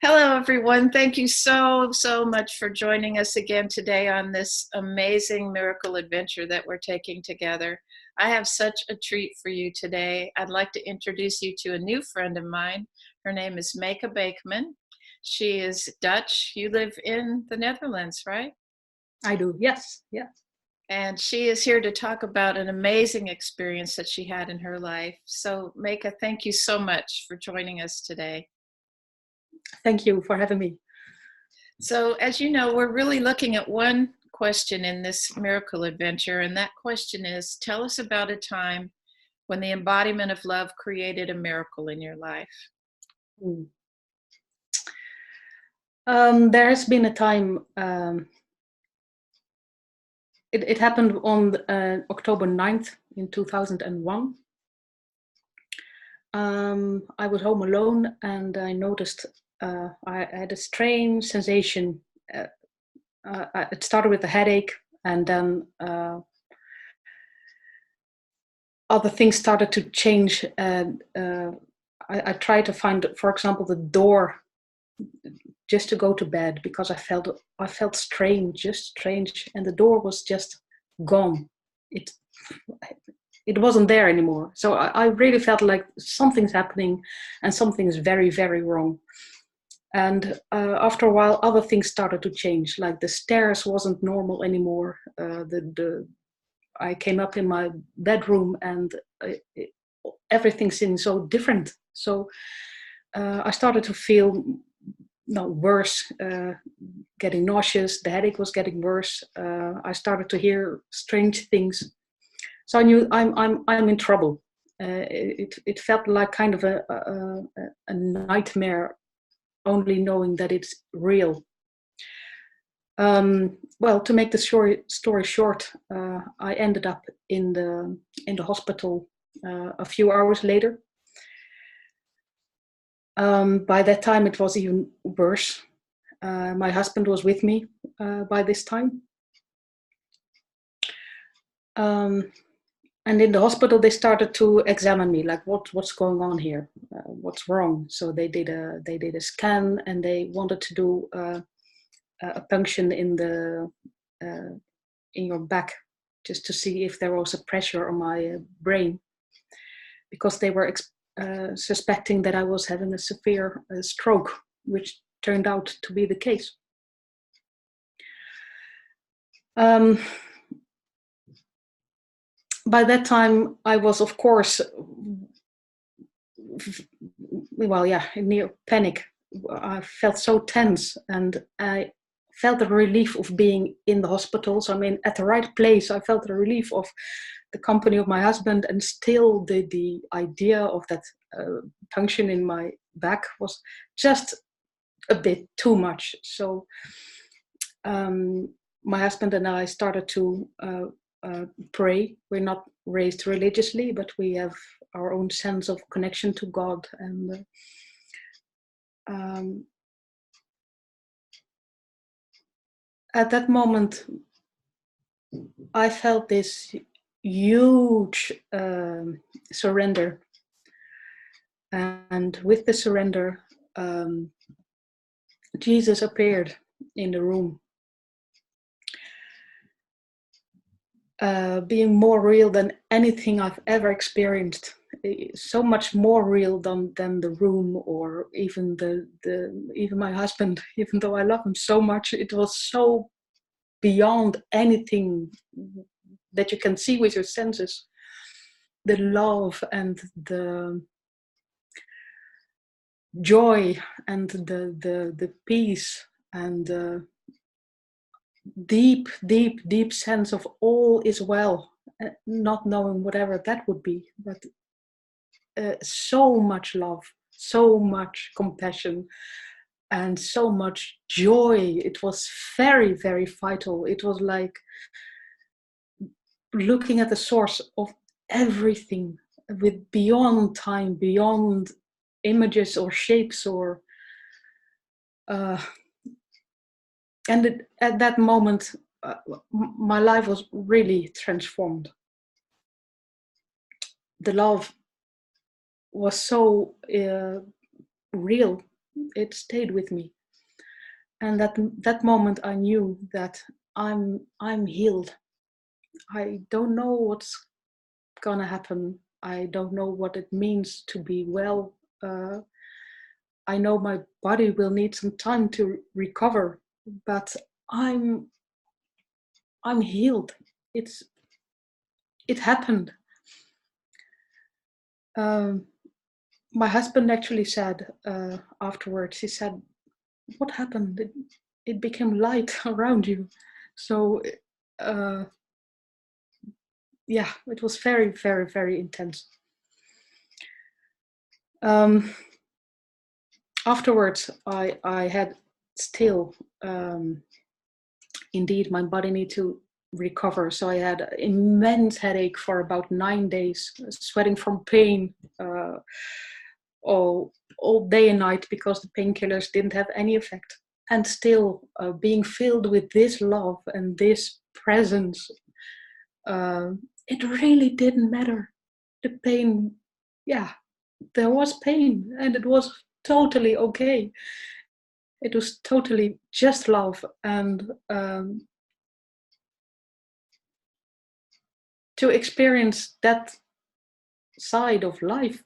Hello, everyone. Thank you so much for joining us again today on this amazing miracle adventure that we're taking together. I have such a treat for you today. I'd like to introduce you to a new friend of mine. Her name is Meyke Bakeman. She is Dutch. You live in the Netherlands, right? I do, yes, yes. And she is here to talk about an amazing experience that she had in her life. So, Meyke, thank you so much for joining us today. Thank you for having me. So, as you know, we're really looking at one question in this miracle adventure, and that question is, tell us about a time when the embodiment of love created a miracle in your life. Mm. There has been a time, it happened on October 9th in 2001. I was home alone and I noticed I had a strange sensation. It started with a headache, and then other things started to change. I tried to find, for example, the door just to go to bed because I felt strange, just strange, and the door was just gone. It it wasn't there anymore. So I really felt like something's happening, and something is very wrong. And after a while, other things started to change. Like the stairs wasn't normal anymore. I came up in my bedroom, and everything seemed so different. So I started to feel no worse, getting nauseous. The headache was getting worse. I started to hear strange things, so I knew I'm in trouble. It felt like kind of a nightmare, only knowing that it's real. Well, to make the story short, I ended up in the hospital a few hours later. By that time, it was even worse. My husband was with me by this time. And in the hospital, they started to examine me, like what's going on here, what's wrong. So they did a scan, and they wanted to do a punction in your back, just to see if there was a pressure on my brain, because they were suspecting that I was having a severe stroke, which turned out to be the case. By that time, I was, of course, near panic. I felt so tense, and I felt the relief of being in the hospital. So I mean, at the right place, I felt the relief of the company of my husband, and still the idea of that punction in my back was just a bit too much. So my husband and I started to pray. We're not raised religiously, but we have our own sense of connection to God. And at that moment, I felt this huge surrender. And with the surrender, Jesus appeared in the room, being more real than anything I've ever experienced. So much more real than the room, or even even my husband. Even though I love him so much, it was so beyond anything that you can see with your senses. The love and the joy and the peace and the deep sense of all is well, not knowing whatever that would be, but so much love, so much compassion, and so much joy. It was very vital. It was like looking at the source of everything, with beyond time, beyond images or shapes, or and at that moment, my life was really transformed. The love was so real. It stayed with me. And that moment I knew that I'm healed. I don't know what's gonna happen. I don't know what it means to be well. I know my body will need some time to recover, but I'm healed. It happened. My husband actually said afterwards, he said, what happened? It became light around you. So yeah, it was very, very, very intense. Afterwards, I had still, indeed, my body need to recover. So I had immense headache for about 9 days, sweating from pain all day and night because the painkillers didn't have any effect. And still being filled with this love and this presence, it really didn't matter. The pain, yeah, there was pain and it was totally okay. It was totally just love. And to experience that side of life,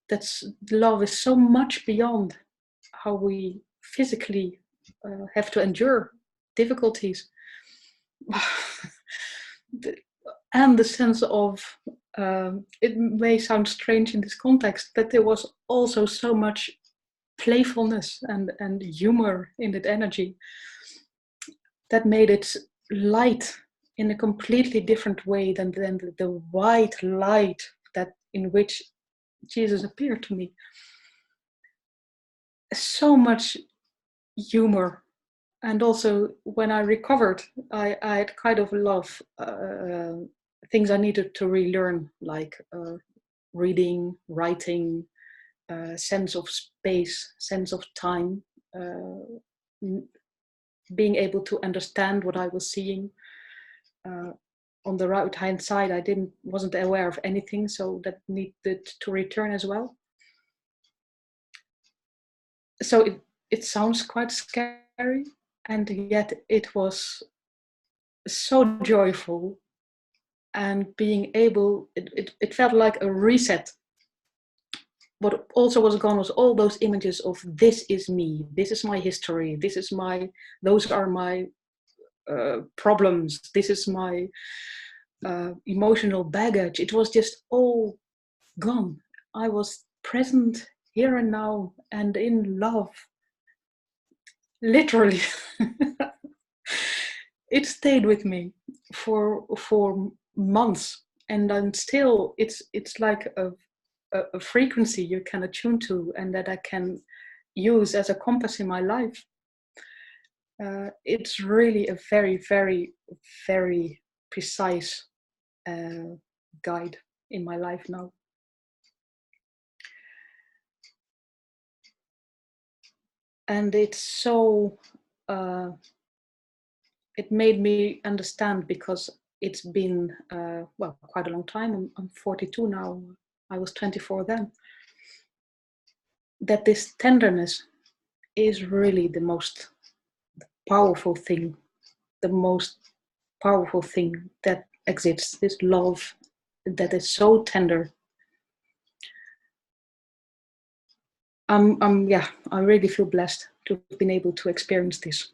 that's love is so much beyond how we physically have to endure difficulties. And the sense of, it may sound strange in this context, but there was also so much playfulness and humor in that energy that made it light in a completely different way than the white light that in which Jesus appeared to me. So much humor. And also when I recovered, I had kind of a lot of things I needed to relearn, like reading, writing, sense of space, sense of time, being able to understand what I was seeing. On the right hand side, I wasn't aware of anything, so that needed to return as well. So it sounds quite scary, and yet it was so joyful. And being able, it felt like a reset. What also was gone was all those images of this is me, this is my history, those are my problems, this is my emotional baggage. It was just all gone. I was present here and now and in love. Literally. It stayed with me for months, and then still it's like a frequency you can attune to and that I can use as a compass in my life. It's really a very, very, very precise guide in my life now. And it's so, it made me understand, because it's been, quite a long time. I'm 42 now. I was 24 then. That this tenderness is really the most powerful thing, the most powerful thing that exists. This love that is so tender. I really feel blessed to have been able to experience this.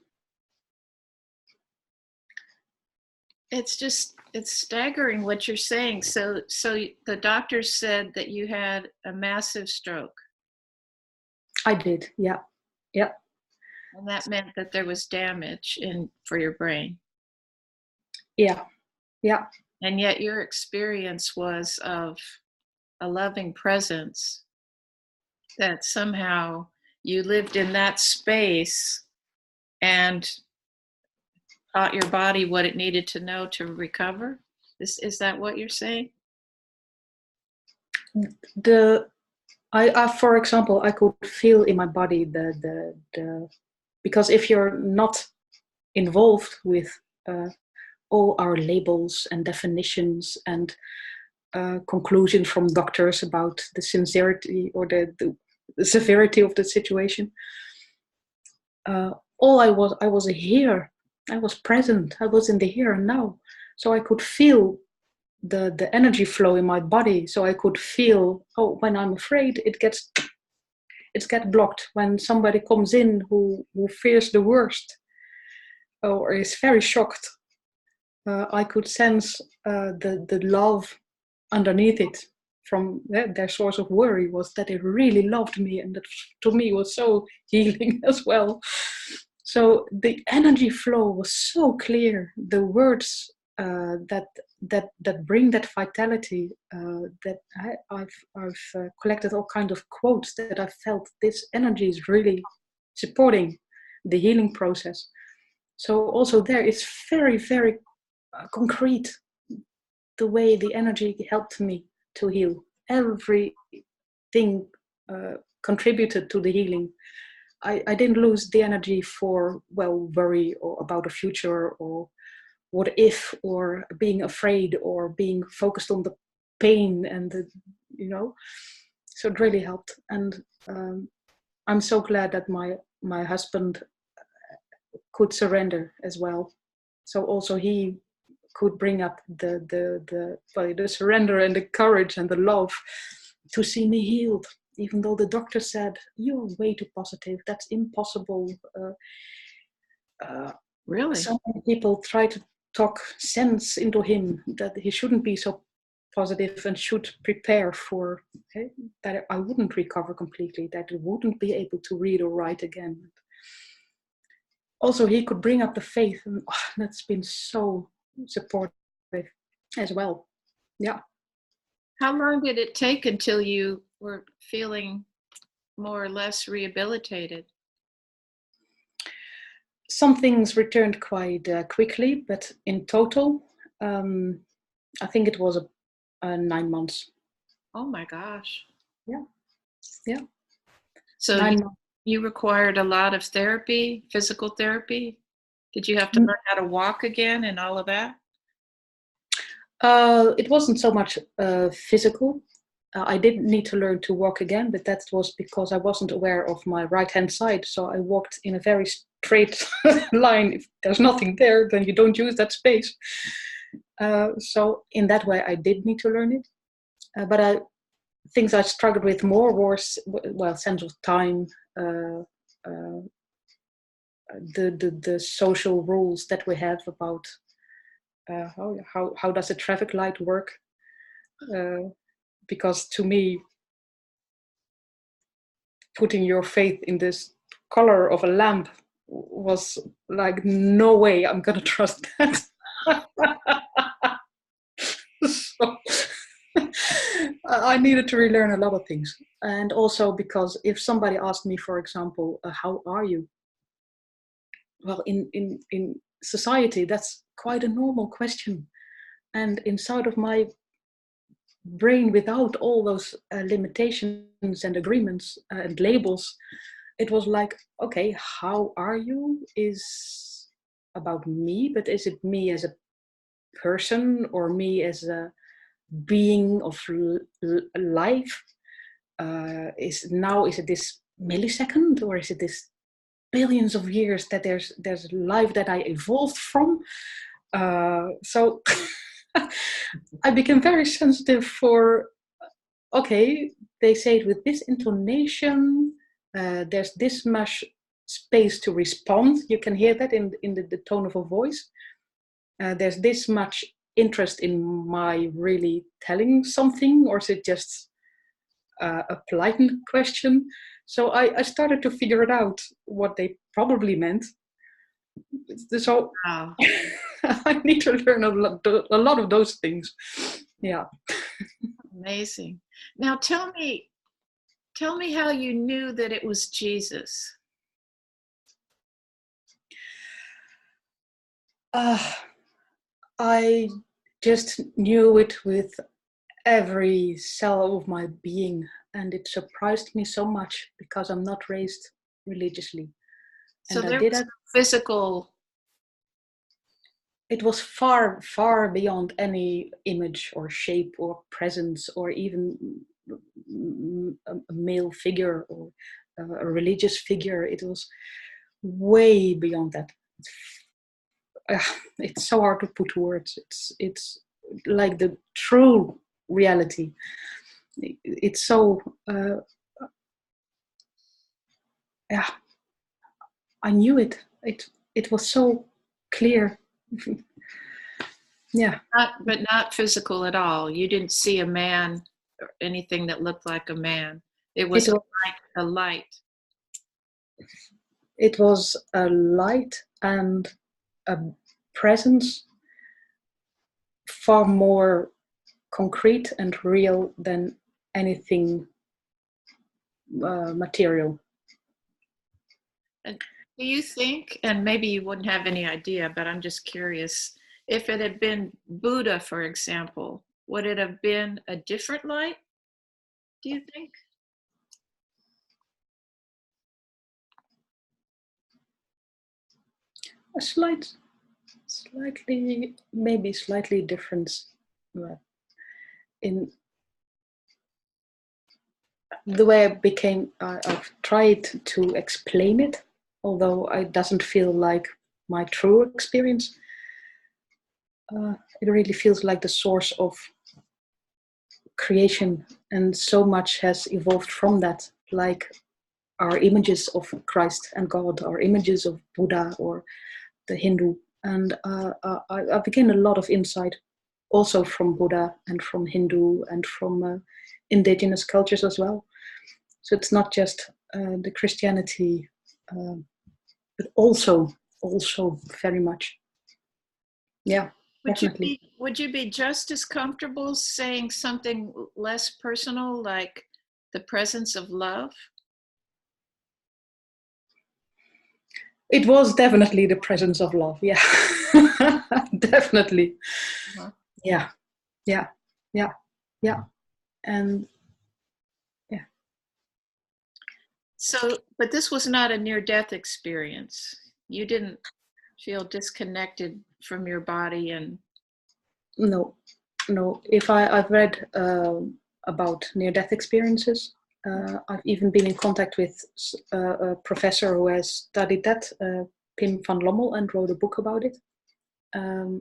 It's staggering what you're saying. So the doctors said that you had a massive stroke. I did, yeah. And that meant that there was damage for your brain. Yeah. And yet your experience was of a loving presence, that somehow you lived in that space and taught your body what it needed to know to recover. Is that what you're saying? For example, I could feel in my body because if you're not involved with all our labels and definitions and conclusion from doctors about the sincerity or the severity of the situation. All I was here. I was present. I was in the here and now. So I could feel the energy flow in my body. So I could feel, oh, when I'm afraid, it gets blocked. When somebody comes in who fears the worst or is very shocked, I could sense the love underneath it. From their source of worry was that they really loved me, and that to me was so healing as well. So the energy flow was so clear. The words that bring that vitality. That I've collected all kinds of quotes that I felt this energy is really supporting the healing process. So also there it's very, very concrete, the way the energy helped me to heal. Everything contributed to the healing. I didn't lose the energy for, well, worry or about the future or what if or being afraid or being focused on the pain and the, so it really helped. And I'm so glad that my husband could surrender as well. So also he could bring up the surrender and the courage and the love to see me healed, even though the doctor said, you're way too positive, that's impossible. Really? So many people try to talk sense into him, that he shouldn't be so positive and should prepare for that I wouldn't recover completely, that I wouldn't be able to read or write again. Also, he could bring up the faith, and that's been so supportive as well. Yeah. How long did it take until you were feeling more or less rehabilitated? Some things returned quite quickly, but in total, I think it was 9 months. Oh my gosh. Yeah. So 9 months. you required a lot of therapy, physical therapy? Did you have to learn how to walk again and all of that? It wasn't so much physical. I didn't need to learn to walk again, but that was because I wasn't aware of my right-hand side. So I walked in a very straight line. If there's nothing there, then you don't use that space. So in that way, I did need to learn it. But things I struggled with more was, well, sense of time, the social rules that we have about how does a traffic light work? Because to me, putting your faith in this color of a lamp was like, no way I'm gonna trust that. So, I needed to relearn a lot of things. And also because if somebody asked me, for example, how are you? Well, in society, that's quite a normal question. And inside of my brain, without all those limitations and agreements and labels, it was like, okay, how are you is about me, but is it me as a person or me as a being of life? Is it this millisecond, or is it this billions of years that there's life that I evolved from? So I became very sensitive for, okay, they say it with this intonation, there's this much space to respond. You can hear that in the tone of a voice. There's this much interest in my really telling something, or is it just a polite question? So I started to figure it out what they probably meant. So Wow. I need to learn a lot of those things. Yeah. Amazing. Now tell me how you knew that it was Jesus. I just knew it with every cell of my being, and it surprised me so much because I'm not raised religiously. So And I there did was it. physical. It was far, far beyond any image or shape or presence or even a male figure or a religious figure. It was way beyond that. It's so hard to put words. It's like the true reality. It's so yeah. I knew it. It was so clear. Yeah. But not physical at all. You didn't see a man or anything that looked like a man. It It was was a light. it was a light and a presence far more concrete and real than anything material. And do you think, and maybe you wouldn't have any idea, but I'm just curious, if it had been Buddha, for example, would it have been a different light, do you think? A slightly, maybe slightly different in the way I've tried to explain it, although it doesn't feel like my true experience. It really feels like the source of creation, and so much has evolved from that, like our images of Christ and God, our images of Buddha or the Hindu. And I've gained a lot of insight also from Buddha and from Hindu and from indigenous cultures as well. So it's not just the Christianity, but also very much. Yeah, definitely. Would you be just as comfortable saying something less personal, like the presence of love? It was definitely the presence of love. Yeah, definitely. Uh-huh. Yeah, yeah, yeah, yeah, and yeah. So, but this was not a near-death experience. You didn't feel disconnected from your body and No, no. If I've read about near-death experiences, I've even been in contact with a professor who has studied that, Pim van Lommel, and wrote a book about it.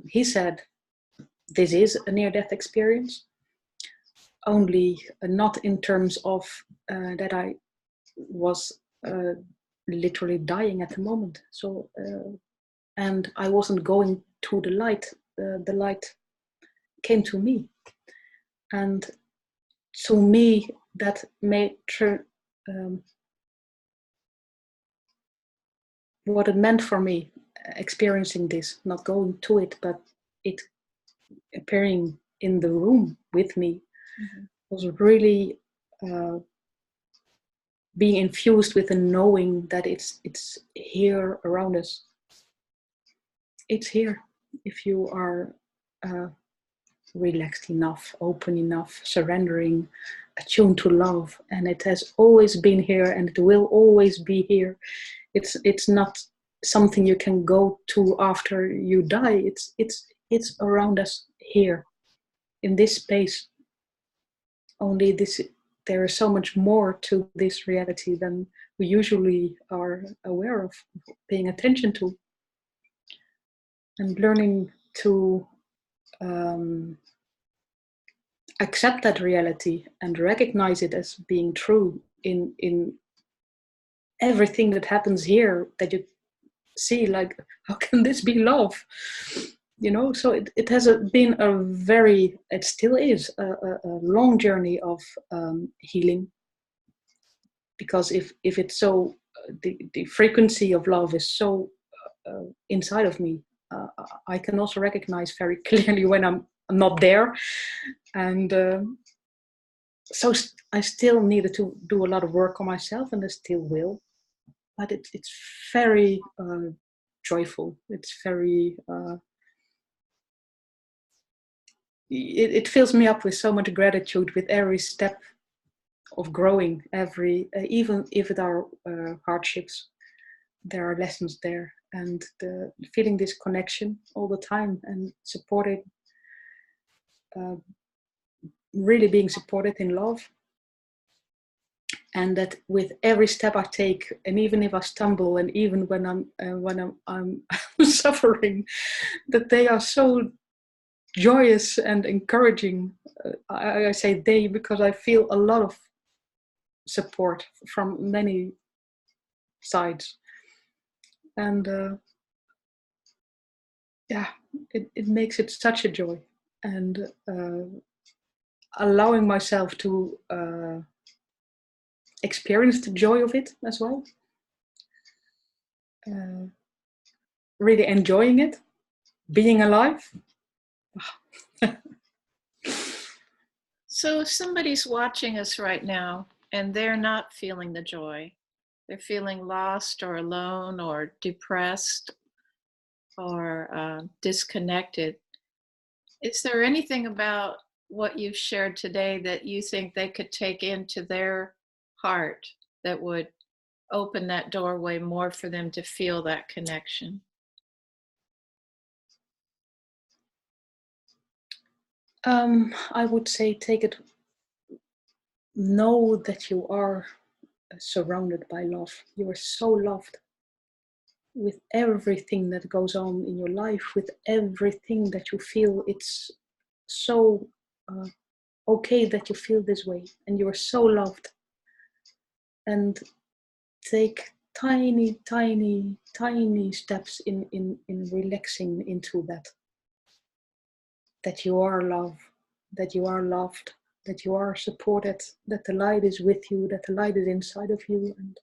He said this is a near-death experience, only not in terms of that I was literally dying at the moment. So, and I wasn't going to the light. The light came to me, and to me that made what it meant for me, experiencing this, not going to it, but it appearing in the room with me, was really being infused with the knowing that it's here around us. It's here if you are relaxed enough, open enough, surrendering, attuned to love, and it has always been here and it will always be here. It's not something you can go to after you die. It's around us here in this space. Only this, there is so much more to this reality than we usually are aware of, paying attention to, and learning to accept that reality and recognize it as being true in everything that happens here, that you see, like, how can this be love, you know? So it has been a very, it still is a long journey of healing, because if it's so the frequency of love is so inside of me, I can also recognize very clearly when I'm not there. And so I still needed to do a lot of work on myself, and I still will. But it's very joyful. It's very. It fills me up with so much gratitude with every step of growing. Every even if it are hardships, there are lessons there, and feeling this connection all the time and supported. Really being supported in love and that with every step I take, and even if I stumble, and even when I'm suffering, that they are so joyous and encouraging. I say they because I feel a lot of support from many sides, and yeah, it makes it such a joy, and allowing myself to experience the joy of it as well. Uh, really enjoying it, being alive. So if somebody's watching us right now and they're not feeling the joy, they're feeling lost or alone or depressed or disconnected, is there anything about what you've shared today that you think they could take into their heart that would open that doorway more for them to feel that connection? I would say take it, know that you are surrounded by love. You are so loved with everything that goes on in your life, with everything that you feel. It's so okay that you feel this way, and you are so loved. And take tiny, tiny, tiny steps in relaxing into that. That you are loved, that you are loved, that you are supported, that the light is with you, that the light is inside of you, and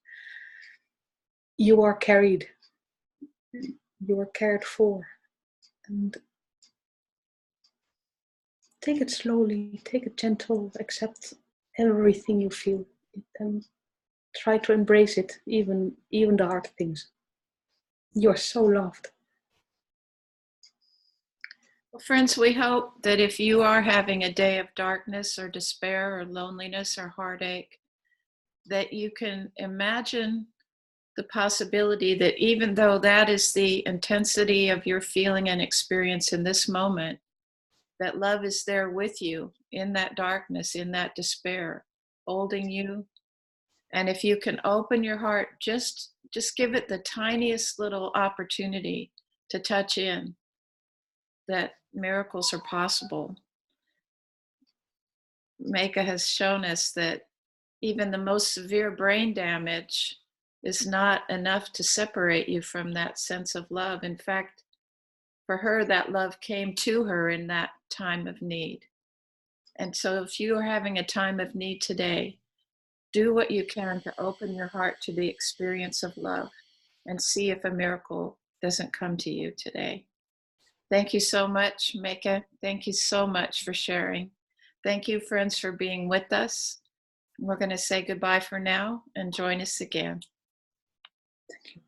you are carried, you are cared for. And take it slowly, take it gentle, accept everything you feel, and try to embrace it, even the hard things. You are so loved. Well, friends, we hope that if you are having a day of darkness or despair or loneliness or heartache, that you can imagine the possibility that even though that is the intensity of your feeling and experience in this moment, that love is there with you in that darkness, in that despair, holding you. And if you can open your heart, just give it the tiniest little opportunity to touch in, that miracles are possible. Meyke has shown us that even the most severe brain damage is not enough to separate you from that sense of love. In fact, for her, that love came to her in that time of need. And so if you are having a time of need today, do what you can to open your heart to the experience of love and see if a miracle doesn't come to you today. Thank you so much, Meyke. Thank you so much for sharing. Thank you, friends, for being with us. We're going to say goodbye for now and join us again. Thank you.